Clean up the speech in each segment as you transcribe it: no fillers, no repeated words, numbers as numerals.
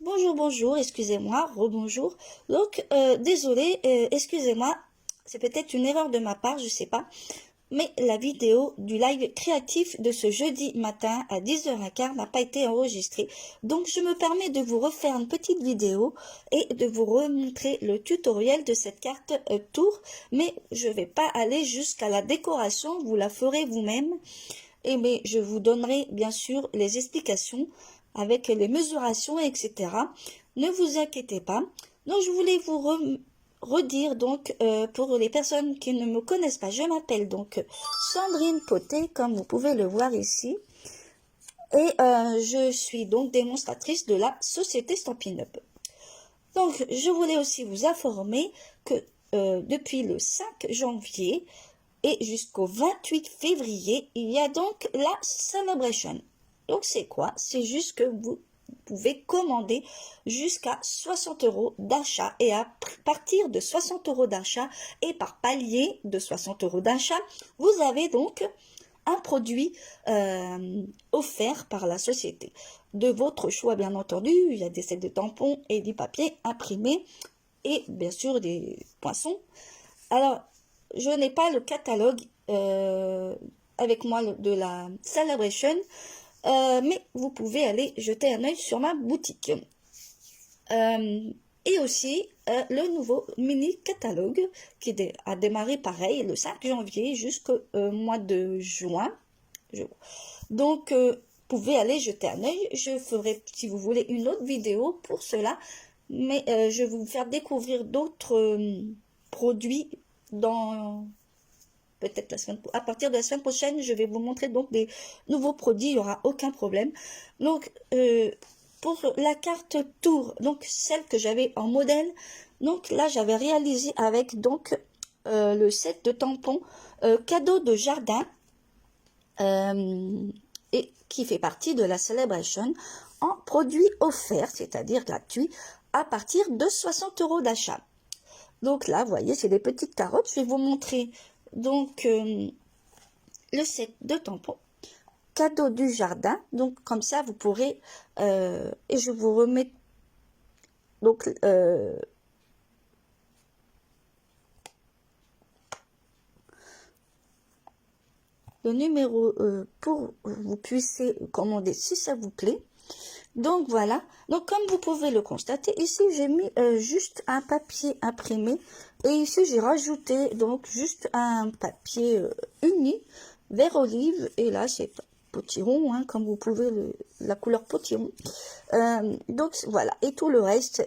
Bonjour, bonjour, excusez-moi, rebonjour. Donc, désolé, excusez-moi, c'est peut-être une erreur de ma part, je sais pas. Mais la vidéo du live créatif de ce jeudi matin à 10h15 n'a pas été enregistrée. Donc, je me permets de vous refaire une petite vidéo et de vous remontrer le tutoriel de cette carte tour. Mais je vais pas aller jusqu'à la décoration, vous la ferez vous-même. Et mais je vous donnerai bien sûr les explications avec les mesurations, etc. Ne vous inquiétez pas. Donc, je voulais vous redire, donc, pour les personnes qui ne me connaissent pas, je m'appelle donc Sandrine Poté, comme vous pouvez le voir ici. Et je suis donc démonstratrice de la société Stampin' Up. Donc, je voulais aussi vous informer que depuis le 5 janvier et jusqu'au 28 février, il y a donc la Celebration. Donc, c'est quoi? C'est juste que vous pouvez commander jusqu'à 60 € d'achat et à partir de 60 € d'achat et par palier de 60 € d'achat, vous avez donc un produit offert par la société. De votre choix, bien entendu, il y a des sets de tampons et du papier imprimé et bien sûr des poinçons. Alors, je n'ai pas le catalogue avec moi de la Celebration, mais vous pouvez aller jeter un œil sur ma boutique. Et aussi le nouveau mini catalogue qui a démarré pareil le 5 janvier jusqu'au mois de juin. Donc, vous pouvez aller jeter un œil. Je ferai, si vous voulez, une autre vidéo pour cela. Mais je vais vous faire découvrir d'autres produits dans peut-être à partir de la semaine prochaine. Je vais vous montrer donc des nouveaux produits. Il n'y aura aucun problème. Donc, pour la carte tour, donc celle que j'avais en modèle, donc là j'avais réalisé avec donc le set de tampons cadeau de jardin et qui fait partie de la Celebration en produit offert, c'est-à-dire gratuit, à partir de 60 € d'achat. Donc là, vous voyez, c'est des petites carottes. Je vais vous montrer donc le set de tampons cadeau du jardin. Donc comme ça, vous pourrez et je vous remets donc le numéro pour vous puissiez commander si ça vous plaît. Donc voilà, donc comme vous pouvez le constater, ici j'ai mis juste un papier imprimé et ici j'ai rajouté donc juste un papier uni vert olive et là c'est potiron, hein, comme vous pouvez la couleur potiron. Donc voilà, et tout le reste,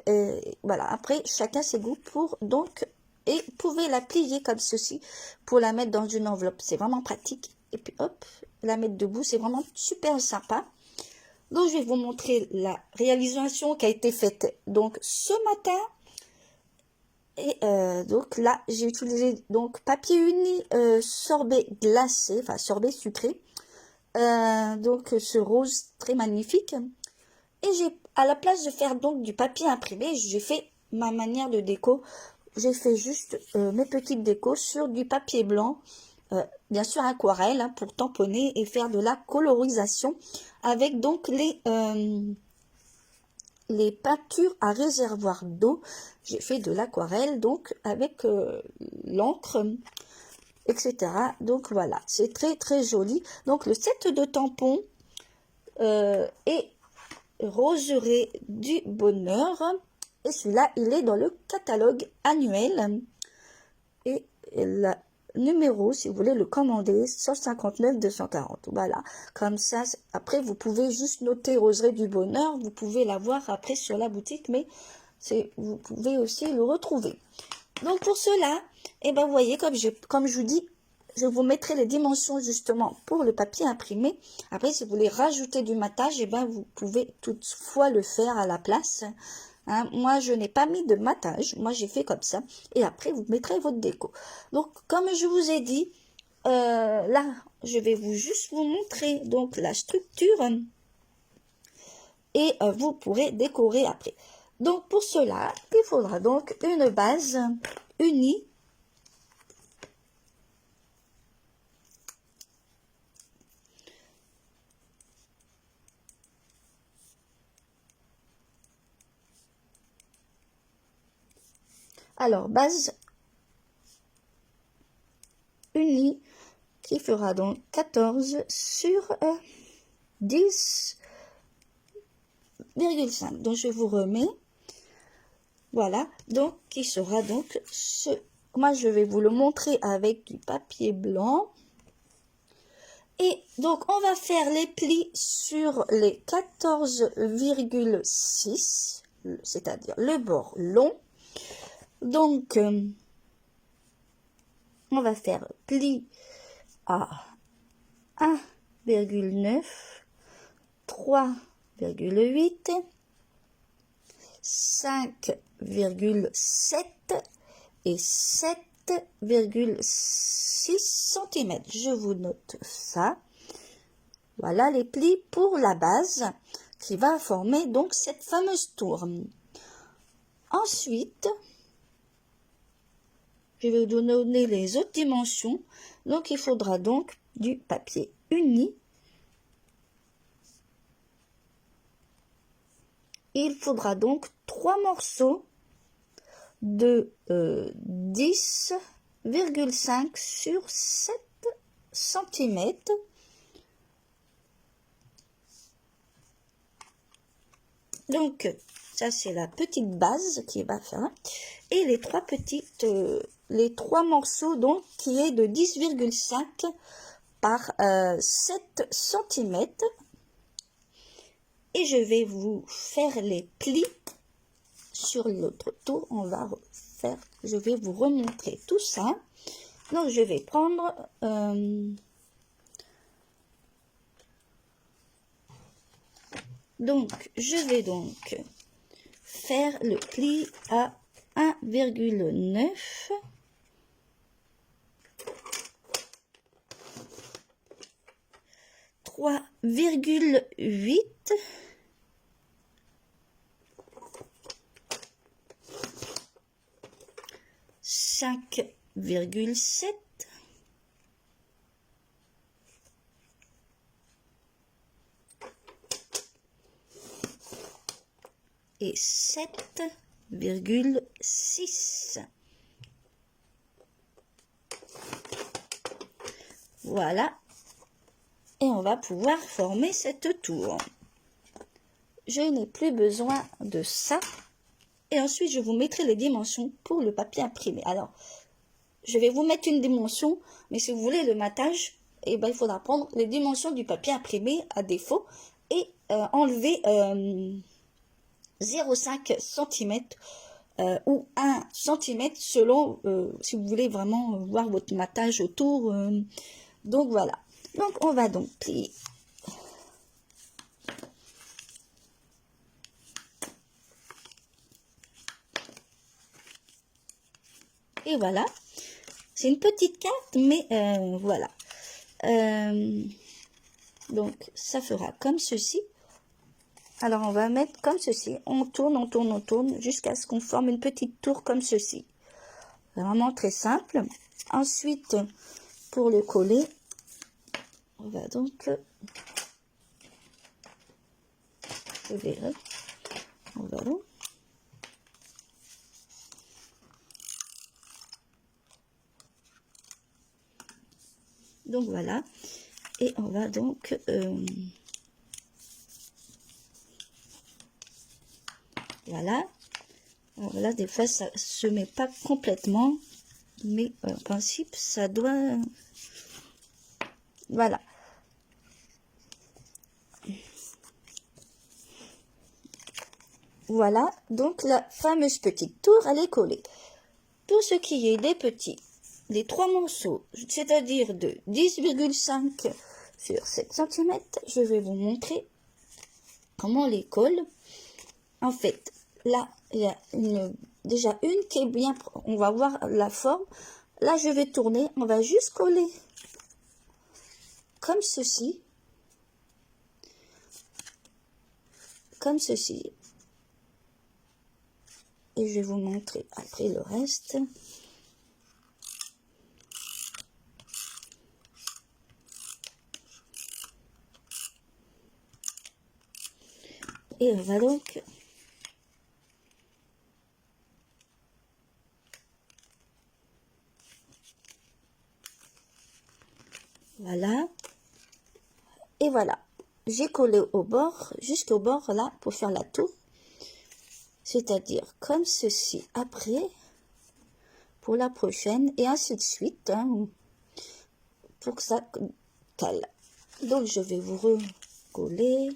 voilà, après chacun ses goûts pour donc, et vous pouvez la plier comme ceci pour la mettre dans une enveloppe, c'est vraiment pratique. Et puis hop, la mettre debout, c'est vraiment super sympa. Donc, je vais vous montrer la réalisation qui a été faite donc ce matin. Et donc là, j'ai utilisé donc papier uni sorbet glacé, enfin sorbet sucré. Donc ce rose très magnifique. Et j'ai, à la place de faire donc du papier imprimé, j'ai fait ma manière de déco. J'ai fait juste mes petites décos sur du papier blanc. Bien sûr aquarelle hein, pour tamponner et faire de la colorisation avec donc les peintures à réservoir d'eau. J'ai fait de l'aquarelle donc avec l'encre, etc. Donc voilà, c'est très très joli. Donc le set de tampons est roseraie du bonheur et celui-là il est dans le catalogue annuel et la numéro, si vous voulez le commander, 159 240. Voilà, comme ça, après, vous pouvez juste noter Roseraie du Bonheur. Vous pouvez l'avoir après sur la boutique, mais vous pouvez aussi le retrouver. Donc, pour cela, et ben, vous voyez, comme je vous dis, je vous mettrai les dimensions justement pour le papier imprimé. Après, si vous voulez rajouter du matage, et ben, vous pouvez toutefois le faire à la place. Hein, moi, je n'ai pas mis de matage. Moi, j'ai fait comme ça. Et après, vous mettrez votre déco. Donc, comme je vous ai dit, là, je vais juste vous montrer donc la structure. Et vous pourrez décorer après. Donc, pour cela, il faudra donc une base unie. Alors, base unie qui fera donc 14 sur 10,5. Donc, je vous remets. Voilà, donc qui sera donc ce. Moi, je vais vous le montrer avec du papier blanc. Et donc, on va faire les plis sur les 14,6, c'est-à-dire le bord long. Donc, on va faire pli à 1,9, 3,8, 5,7 et 7,6 cm. Je vous note ça. Voilà les plis pour la base qui va former donc cette fameuse tour. Ensuite, je vais vous donner les autres dimensions. Donc, il faudra donc du papier uni. Il faudra donc 3 morceaux de 10,5 sur 7 cm. Donc, ça c'est la petite base qui va faire. Et les les 3 morceaux donc qui est de 10,5 par 7 cm. Et je vais vous faire les plis sur l'autre tour. Je vais vous remontrer tout ça. Donc, je vais prendre donc, je vais donc faire le pli à 1,9. Trois virgule 8, 5,7 et 7,6. Voilà. Et on va pouvoir former cette tour. Je n'ai plus besoin de ça. Et ensuite, je vous mettrai les dimensions pour le papier imprimé. Alors, je vais vous mettre une dimension, mais si vous voulez le matage, eh ben, il faudra prendre les dimensions du papier imprimé à défaut et enlever 0,5 cm ou 1 cm selon si vous voulez vraiment voir votre matage autour. Donc voilà. Donc on va donc plier. Et voilà. C'est une petite carte, mais voilà. Donc ça fera comme ceci. Alors on va mettre comme ceci. On tourne, on tourne, on tourne jusqu'à ce qu'on forme une petite tour comme ceci. Vraiment très simple. Ensuite, pour le coller, on va donc je verrai. On va donc voilà. Et on va donc voilà. Alors là, des fois, ça se met pas complètement, mais en principe, ça doit. Voilà. Voilà, donc la fameuse petite tour, elle est collée. Pour ce qui est des petits, les 3 morceaux, c'est-à-dire de 10,5 sur 7 cm, je vais vous montrer comment on les colle. En fait, là, il y a déjà une qui est bien, on va voir la forme. Là, je vais tourner, on va juste coller comme ceci. Comme ceci. Et je vais vous montrer après le reste. Et on va donc Voilà. Et voilà. J'ai collé au bord, jusqu'au bord là, pour faire la tour. C'est-à-dire comme ceci. Après, pour la prochaine, et ainsi de suite, hein, pour que ça cale. Donc, je vais vous recoller.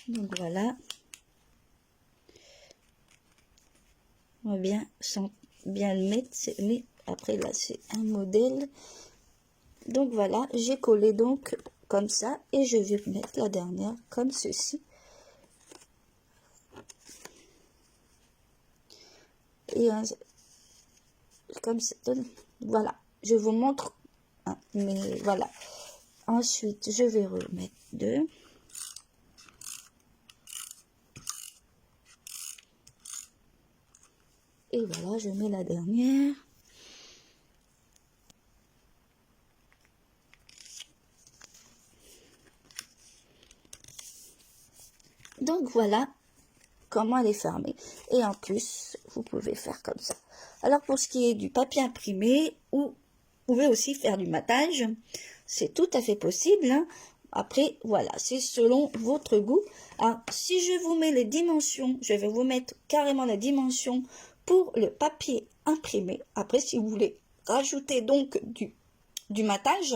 Donc, voilà. On va bien, sans bien le mettre. Mais après, là, c'est un modèle. Donc, voilà. J'ai collé donc comme ça. Et je vais mettre la dernière comme ceci. Et comme ça. Voilà. Je vous montre. Hein, mais voilà. Ensuite, je vais remettre deux. Et voilà, je mets la dernière. Donc voilà comment elle est fermée. Et en plus, vous pouvez faire comme ça. Alors pour ce qui est du papier imprimé, ou vous pouvez aussi faire du matage. C'est tout à fait possible. Hein. Après, voilà, c'est selon votre goût. Alors, si je vous mets les dimensions, je vais vous mettre carrément la dimension pour le papier imprimé. Après, si vous voulez rajouter donc du matage,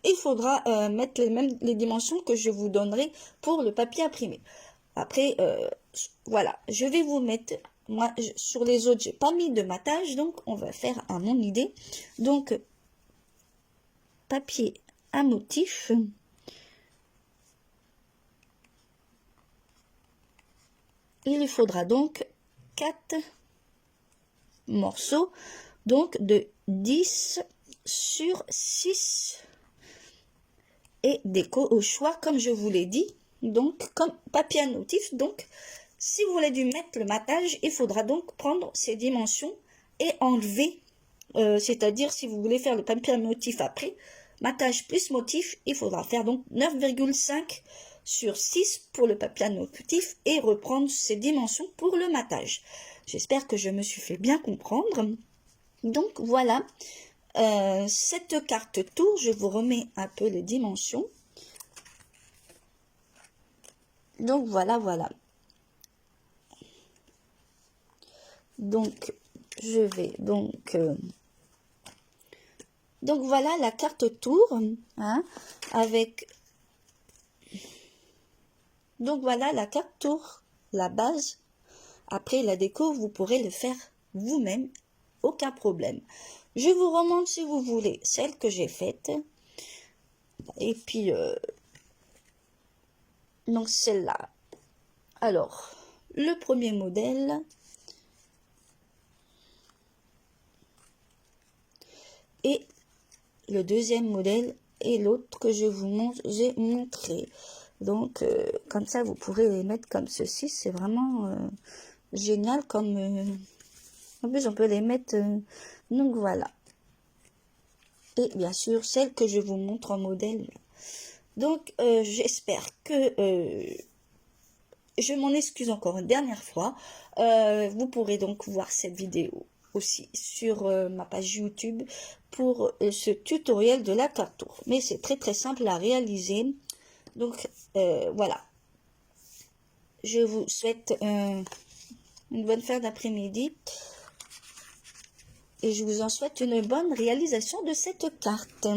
il faudra mettre les dimensions que je vous donnerai pour le papier imprimé. Après, voilà, je vais vous mettre, moi, sur les autres, j'ai pas mis de matage, donc on va faire à mon idée. Donc, papier à motif. Il lui faudra donc 4 morceaux, donc de 10 sur 6. Et déco au choix, comme je vous l'ai dit. Donc, comme papier à motif. Donc, si vous voulez du mettre le matage, il faudra donc prendre ces dimensions et enlever. C'est-à-dire, si vous voulez faire le papier à motif après, matage plus motif, il faudra faire donc 9,5 sur 6 pour le papier à motif et reprendre ces dimensions pour le matage. J'espère que je me suis fait bien comprendre. Donc, voilà. Cette carte tour, je vous remets un peu les dimensions. Donc voilà, voilà. Donc je vais donc voilà la carte tour, hein, avec donc voilà la carte tour, la base. Après la déco, vous pourrez le faire vous-même, aucun problème. Je vous remonte si vous voulez celle que j'ai faite. Et puis donc celle-là. Alors, le premier modèle. Et le deuxième modèle et l'autre que je vous ai montré. Donc, comme ça, vous pourrez les mettre comme ceci. C'est vraiment génial. Comme en plus, on peut les mettre. Donc, voilà. Et bien sûr, celle que je vous montre en modèle. Donc, j'espère que... je m'en excuse encore une dernière fois. Vous pourrez donc voir cette vidéo aussi sur ma page YouTube pour ce tutoriel de la carte tour. Mais c'est très très simple à réaliser. Donc voilà. Je vous souhaite une bonne fin d'après-midi. Et je vous en souhaite une bonne réalisation de cette carte.